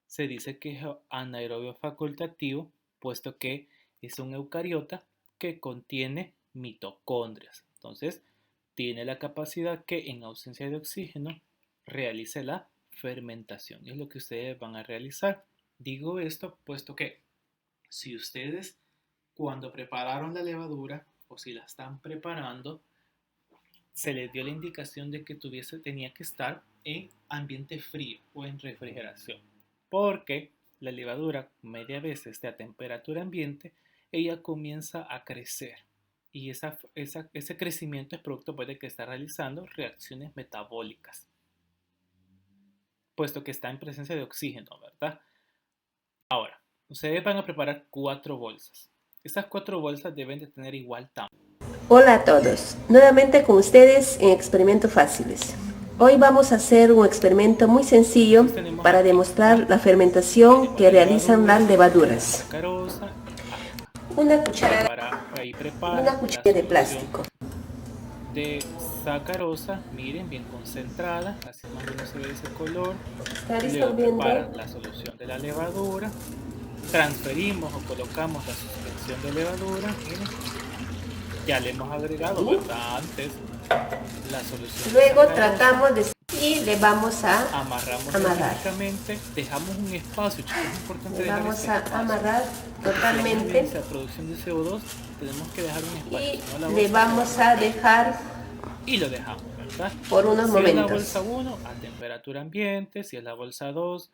Se dice que es anaerobio facultativo puesto que es un eucariota que contiene mitocondrias. Entonces, tiene la capacidad que en ausencia de oxígeno realice la fermentación. Es lo que ustedes van a realizar. Digo esto puesto que si ustedes cuando prepararon la levadura o si la están preparando, se les dio la indicación de que tenía que estar en ambiente frío o en refrigeración, porque la levadura, media vez esté a temperatura ambiente, ella comienza a crecer y ese crecimiento es producto de que está realizando reacciones metabólicas, puesto que está en presencia de oxígeno, ¿verdad? Ahora, ustedes van a preparar 4 bolsas. Estas 4 bolsas deben de tener igual tamaño. Hola a todos, nuevamente con ustedes en Experimentos Fáciles. Hoy vamos a hacer un experimento muy sencillo para demostrar la fermentación que realizan las levaduras. Una cucharada de plástico. De sacarosa, miren, bien concentrada, así más o menos se ve ese color. Está Luego disolviendo. preparan la solución de la levadura, transferimos o colocamos la suspensión de levadura, miren, ya le hemos agregado, ¿verdad? Antes la solución. Luego sacarosa. tratamos de y le vamos a Amarramos amarrar. herméticamente, dejamos un espacio, chicos, es importante Le dejar vamos ese a espacio. amarrar totalmente La producción de CO2 tenemos que dejar un espacio. y Si no, la le bolsa vamos a dejar y lo dejamos, ¿verdad? por unos si momentos. es la bolsa 1 a temperatura ambiente, si es la bolsa 2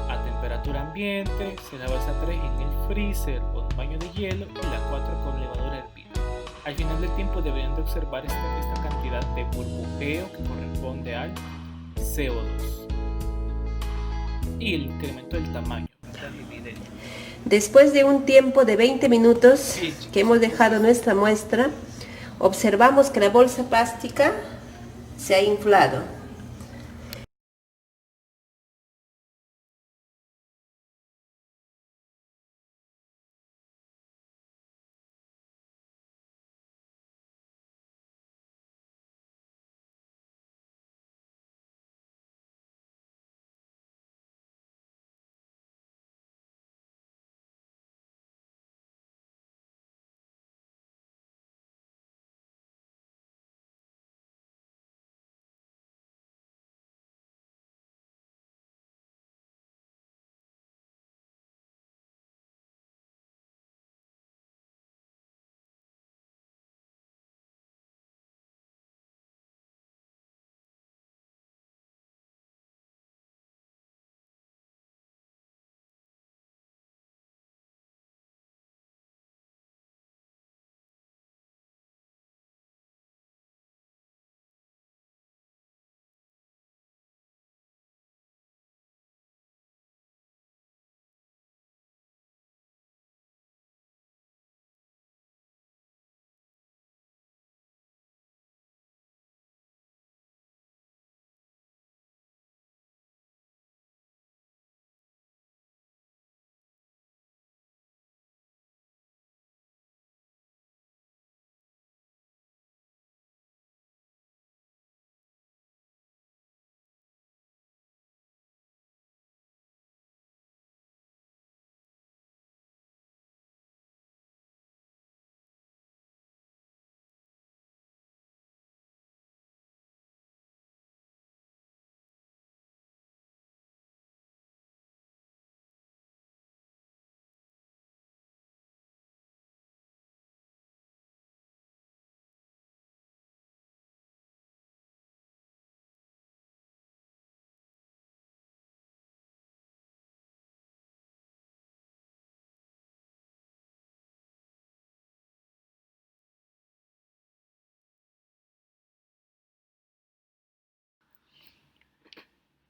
a temperatura ambiente, si es la bolsa 3 en el freezer o en baño de hielo y la 4 con levadura hervida. Al final del tiempo deberían de observar esta cantidad de burbujeo que corresponde al CO2 y el incremento del tamaño, ¿verdad? Después de un tiempo de 20 minutos que hemos dejado nuestra muestra, observamos que la bolsa plástica se ha inflado.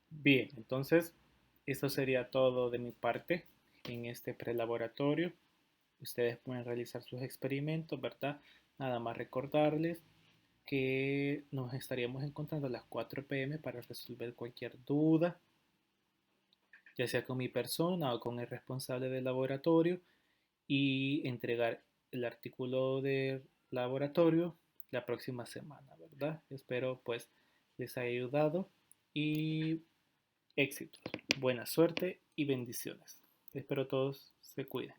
Bien, entonces esto sería todo de mi parte en este prelaboratorio. Ustedes pueden realizar sus experimentos, ¿verdad? Nada más recordarles que nos estaríamos encontrando a las 4 p.m. para resolver cualquier duda, ya sea con mi persona o con el responsable del laboratorio, y entregar el artículo de laboratorio la próxima semana, ¿verdad? Espero pues les haya ayudado y éxitos, buena suerte y bendiciones. Espero todos se cuiden.